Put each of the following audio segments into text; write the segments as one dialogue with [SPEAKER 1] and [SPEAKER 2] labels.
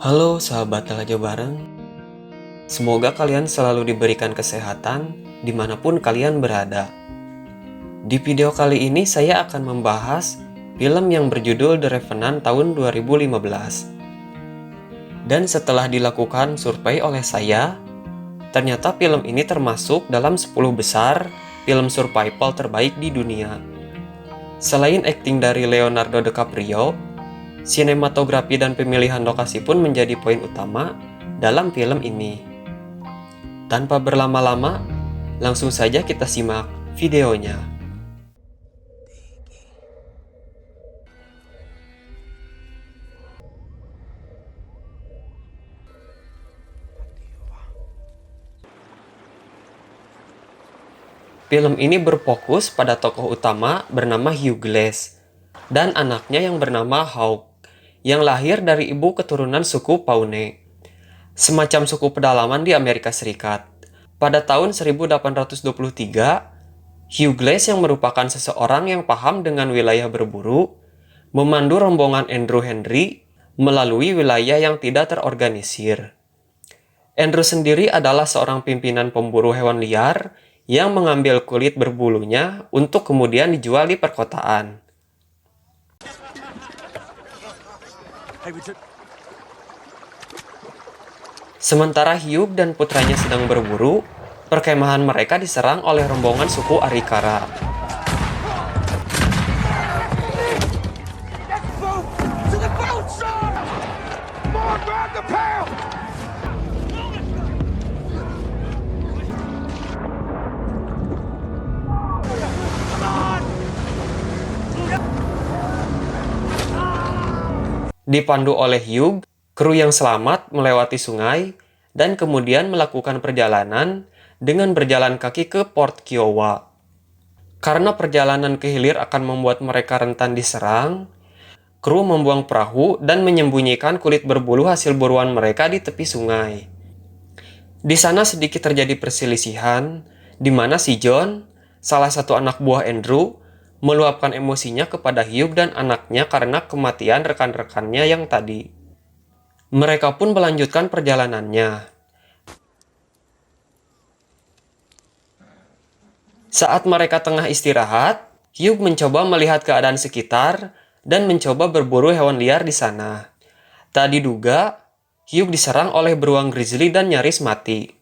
[SPEAKER 1] Halo sahabat Telaga Bareng, semoga kalian selalu diberikan kesehatan dimanapun kalian berada. Di video kali ini saya akan membahas film yang berjudul The Revenant tahun 2015. Dan setelah dilakukan survei oleh saya, ternyata film ini termasuk dalam 10 besar film survival terbaik di dunia. Selain akting dari Leonardo DiCaprio, sinematografi dan pemilihan lokasi pun menjadi poin utama dalam film ini. Tanpa berlama-lama, langsung saja kita simak videonya. Film ini berfokus pada tokoh utama bernama Hugh Glass dan anaknya yang bernama Hawk, yang lahir dari ibu keturunan suku Pawnee, semacam suku pedalaman di Amerika Serikat. Pada tahun 1823, Hugh Glass yang merupakan seseorang yang paham dengan wilayah berburu, memandu rombongan Andrew Henry melalui wilayah yang tidak terorganisir. Andrew sendiri adalah seorang pimpinan pemburu hewan liar yang mengambil kulit berbulunya untuk kemudian dijual di perkotaan. Sementara Hugh dan putranya sedang berburu, perkemahan mereka diserang oleh rombongan suku Arikara. Dipandu oleh Hugh, kru yang selamat melewati sungai dan kemudian melakukan perjalanan dengan berjalan kaki ke Port Kiowa. Karena perjalanan ke hilir akan membuat mereka rentan diserang, kru membuang perahu dan menyembunyikan kulit berbulu hasil buruan mereka di tepi sungai. Di sana sedikit terjadi perselisihan, di mana si John, salah satu anak buah Andrew, meluapkan emosinya kepada Hugh dan anaknya karena kematian rekan-rekannya yang tadi. Mereka pun melanjutkan perjalanannya. Saat mereka tengah istirahat, Hugh mencoba melihat keadaan sekitar dan mencoba berburu hewan liar di sana. Tak diduga, Hugh diserang oleh beruang grizzly dan nyaris mati.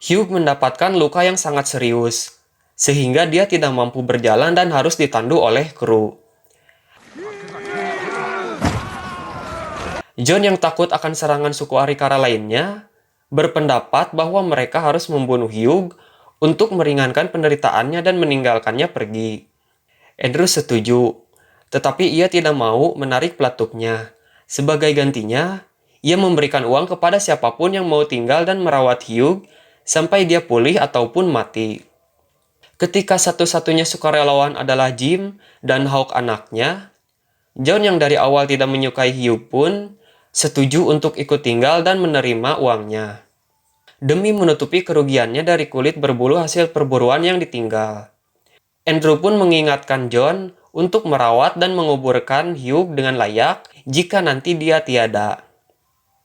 [SPEAKER 1] Hugh mendapatkan luka yang sangat serius, sehingga dia tidak mampu berjalan dan harus ditandu oleh kru. John yang takut akan serangan suku Arikara lainnya, berpendapat bahwa mereka harus membunuh Hugh untuk meringankan penderitaannya dan meninggalkannya pergi. Andrew setuju, tetapi ia tidak mau menarik pelatuknya. Sebagai gantinya, ia memberikan uang kepada siapapun yang mau tinggal dan merawat Hugh sampai dia pulih ataupun mati. Ketika satu-satunya sukarelawan adalah Jim dan Hawk anaknya, John yang dari awal tidak menyukai Hugh pun setuju untuk ikut tinggal dan menerima uangnya, demi menutupi kerugiannya dari kulit berbulu hasil perburuan yang ditinggal. Andrew pun mengingatkan John untuk merawat dan menguburkan Hugh dengan layak jika nanti dia tiada.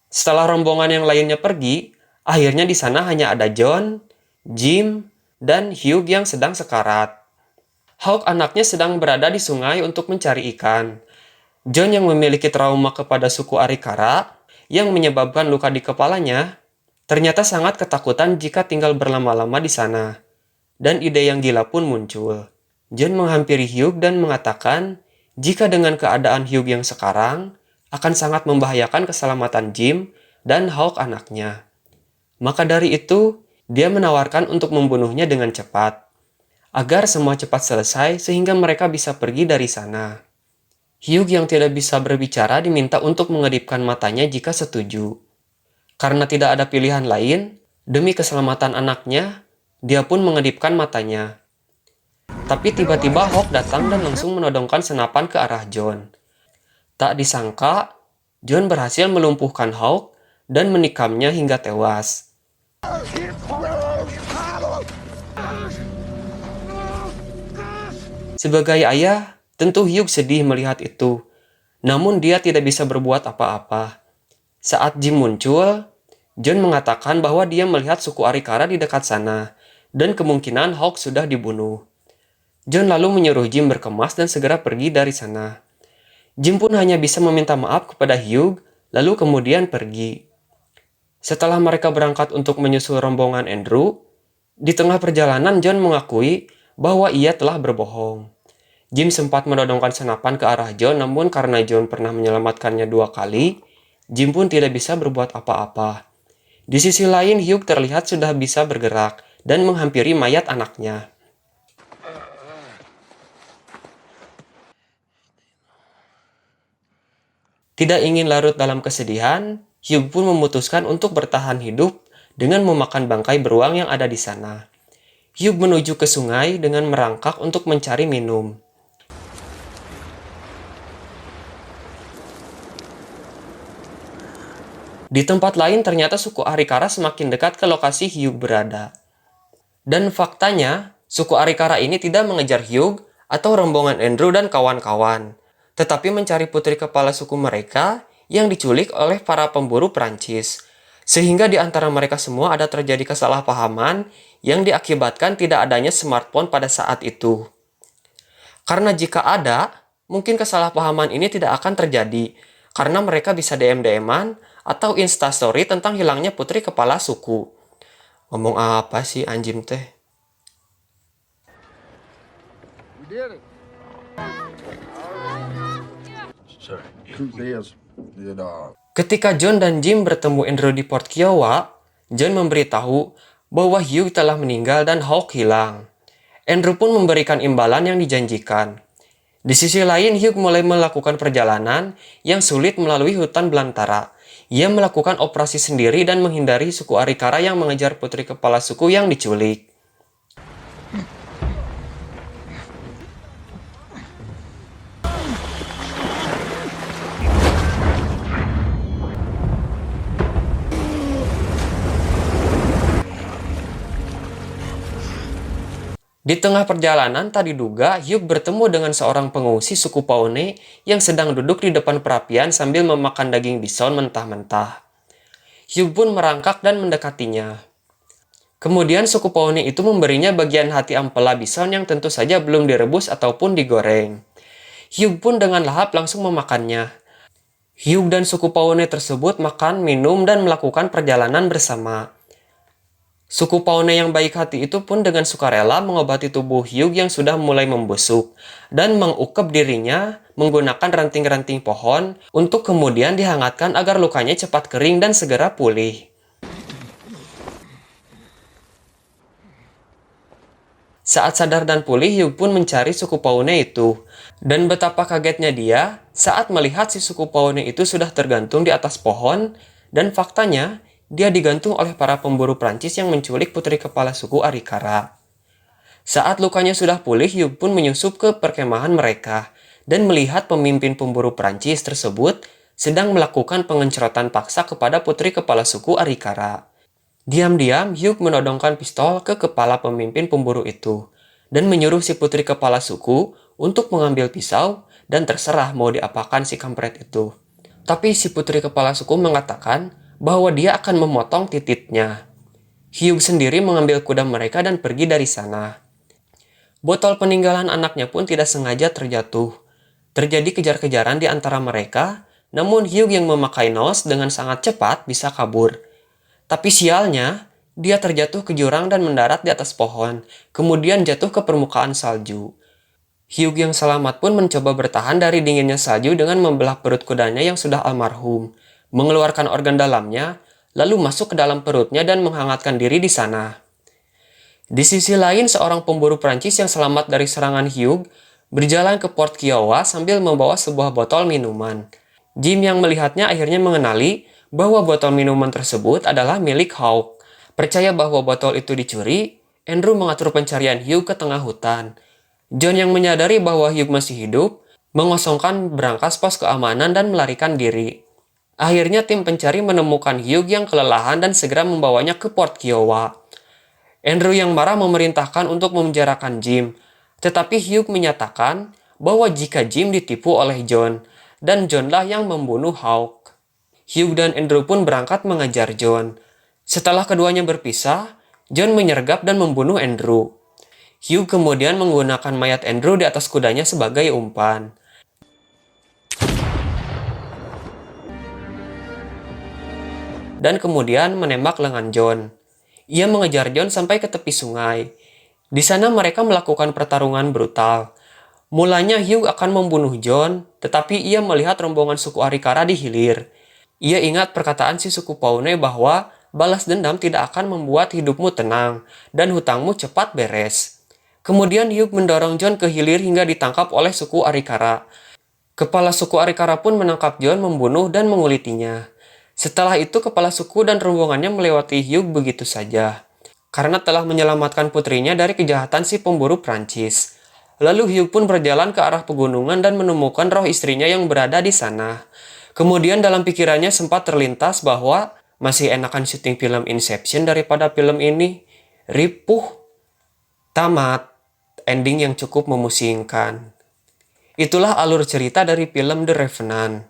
[SPEAKER 1] Setelah rombongan yang lainnya pergi, akhirnya di sana hanya ada John, Jim, dan Hugh yang sedang sekarat. Hawk anaknya sedang berada di sungai untuk mencari ikan. John yang memiliki trauma kepada suku Arikara yang menyebabkan luka di kepalanya, ternyata sangat ketakutan jika tinggal berlama-lama di sana. Dan ide yang gila pun muncul. John menghampiri Hugh dan mengatakan jika dengan keadaan Hugh yang sekarang akan sangat membahayakan keselamatan Jim dan Hawk anaknya. Maka dari itu, dia menawarkan untuk membunuhnya dengan cepat, agar semua cepat selesai sehingga mereka bisa pergi dari sana. Hugh yang tidak bisa berbicara diminta untuk mengedipkan matanya jika setuju. Karena tidak ada pilihan lain, demi keselamatan anaknya, dia pun mengedipkan matanya. Tapi tiba-tiba Hawk datang dan langsung menodongkan senapan ke arah John. Tak disangka, John berhasil melumpuhkan Hawk dan menikamnya hingga tewas. Sebagai ayah, tentu Hugh sedih melihat itu. Namun dia tidak bisa berbuat apa-apa. Saat Jim muncul, John mengatakan bahwa dia melihat suku Arikara di dekat sana, dan kemungkinan Hawk sudah dibunuh. John lalu menyuruh Jim berkemas dan segera pergi dari sana. Jim pun hanya bisa meminta maaf kepada Hugh, lalu kemudian pergi. Setelah mereka berangkat untuk menyusul rombongan Andrew, di tengah perjalanan John mengakui bahwa ia telah berbohong. Jim sempat menodongkan senapan ke arah John, namun karena John pernah menyelamatkannya 2 kali, Jim pun tidak bisa berbuat apa-apa. Di sisi lain, Hugh terlihat sudah bisa bergerak dan menghampiri mayat anaknya. Tidak ingin larut dalam kesedihan, Hugh pun memutuskan untuk bertahan hidup dengan memakan bangkai beruang yang ada di sana. Hugh menuju ke sungai dengan merangkak untuk mencari minum. Di tempat lain ternyata suku Arikara semakin dekat ke lokasi Hugh berada. Dan faktanya, suku Arikara ini tidak mengejar Hugh atau rombongan Andrew dan kawan-kawan, tetapi mencari putri kepala suku mereka yang diculik oleh para pemburu Prancis. Sehingga di antara mereka semua ada terjadi kesalahpahaman yang diakibatkan tidak adanya smartphone pada saat itu. Karena jika ada, mungkin kesalahpahaman ini tidak akan terjadi, karena mereka bisa DM-DM-an atau instastory tentang hilangnya putri kepala suku. Ngomong apa sih anjing teh? Ketika John dan Jim bertemu Andrew di Port Kiowa, John memberitahu bahwa Hugh telah meninggal dan Hawk hilang. Andrew pun memberikan imbalan yang dijanjikan. Di sisi lain, Hugh mulai melakukan perjalanan yang sulit melalui hutan belantara. Ia melakukan operasi sendiri dan menghindari suku Arikara yang mengejar putri kepala suku yang diculik. Di tengah perjalanan, tak diduga Hugh bertemu dengan seorang pengungsi suku Pawnee yang sedang duduk di depan perapian sambil memakan daging bison mentah-mentah. Hugh pun merangkak dan mendekatinya. Kemudian suku Pawnee itu memberinya bagian hati ampela bison yang tentu saja belum direbus ataupun digoreng. Hugh pun dengan lahap langsung memakannya. Hugh dan suku Pawnee tersebut makan, minum, dan melakukan perjalanan bersama. Suku Pawnee yang baik hati itu pun dengan sukarela mengobati tubuh Hugh yang sudah mulai membusuk dan mengukep dirinya menggunakan ranting-ranting pohon untuk kemudian dihangatkan agar lukanya cepat kering dan segera pulih. Saat sadar dan pulih, Hugh pun mencari suku Pawnee itu. Dan betapa kagetnya dia saat melihat si suku Pawnee itu sudah tergantung di atas pohon, dan faktanya dia digantung oleh para pemburu Prancis yang menculik putri kepala suku Arikara. Saat lukanya sudah pulih, Hugh pun menyusup ke perkemahan mereka dan melihat pemimpin pemburu Prancis tersebut sedang melakukan pengencerotan paksa kepada putri kepala suku Arikara. Diam-diam, Hugh menodongkan pistol ke kepala pemimpin pemburu itu dan menyuruh si putri kepala suku untuk mengambil pisau dan terserah mau diapakan si kampret itu. Tapi si putri kepala suku mengatakan bahwa dia akan memotong titiknya. Hugh sendiri mengambil kuda mereka dan pergi dari sana. Botol peninggalan anaknya pun tidak sengaja terjatuh. Terjadi kejar-kejaran di antara mereka, namun Hugh yang memakai nos dengan sangat cepat bisa kabur. Tapi sialnya, dia terjatuh ke jurang dan mendarat di atas pohon, kemudian jatuh ke permukaan salju. Hugh yang selamat pun mencoba bertahan dari dinginnya salju dengan membelah perut kudanya yang sudah almarhum, mengeluarkan organ dalamnya, lalu masuk ke dalam perutnya dan menghangatkan diri di sana. Di sisi lain, seorang pemburu Prancis yang selamat dari serangan Hugh berjalan ke Port Kiowa sambil membawa sebuah botol minuman. Jim yang melihatnya akhirnya mengenali bahwa botol minuman tersebut adalah milik Hawk. Percaya bahwa botol itu dicuri, Andrew mengatur pencarian Hugh ke tengah hutan. John yang menyadari bahwa Hugh masih hidup, mengosongkan berangkas pos keamanan dan melarikan diri. Akhirnya tim pencari menemukan Hugh yang kelelahan dan segera membawanya ke Port Kiowa. Andrew yang marah memerintahkan untuk memenjarakan Jim, tetapi Hugh menyatakan bahwa jika Jim ditipu oleh John, dan Johnlah yang membunuh Hawk. Hugh dan Andrew pun berangkat mengejar John. Setelah keduanya berpisah, John menyergap dan membunuh Andrew. Hugh kemudian menggunakan mayat Andrew di atas kudanya sebagai umpan. Dan kemudian menembak lengan John. Ia mengejar John sampai ke tepi sungai. Di sana mereka melakukan pertarungan brutal. Mulanya Hugh akan membunuh John, tetapi ia melihat rombongan suku Arikara di hilir. Ia ingat perkataan si suku Pawnee bahwa balas dendam tidak akan membuat hidupmu tenang dan hutangmu cepat beres. Kemudian Hugh mendorong John ke hilir hingga ditangkap oleh suku Arikara. Kepala suku Arikara pun menangkap John, membunuh dan mengulitinya. Setelah itu kepala suku dan rombongannya melewati Hugh begitu saja, karena telah menyelamatkan putrinya dari kejahatan si pemburu Prancis. Lalu Hugh pun berjalan ke arah pegunungan dan menemukan roh istrinya yang berada di sana. Kemudian dalam pikirannya sempat terlintas bahwa masih enakan syuting film Inception daripada film ini. Ripuh. Tamat. Ending yang cukup memusingkan. Itulah alur cerita dari film The Revenant.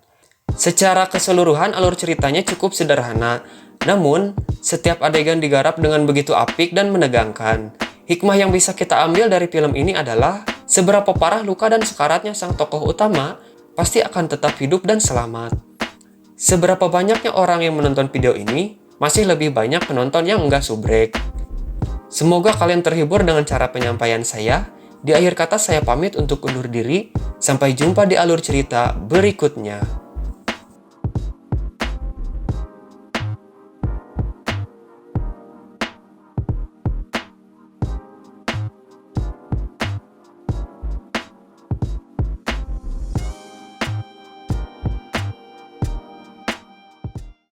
[SPEAKER 1] Secara keseluruhan alur ceritanya cukup sederhana, namun setiap adegan digarap dengan begitu apik dan menegangkan. Hikmah yang bisa kita ambil dari film ini adalah seberapa parah luka dan sekaratnya sang tokoh utama pasti akan tetap hidup dan selamat. Seberapa banyaknya orang yang menonton video ini, masih lebih banyak penonton yang enggak subrek. Semoga kalian terhibur dengan cara penyampaian saya. Di akhir kata saya pamit untuk undur diri. Sampai jumpa di alur cerita berikutnya.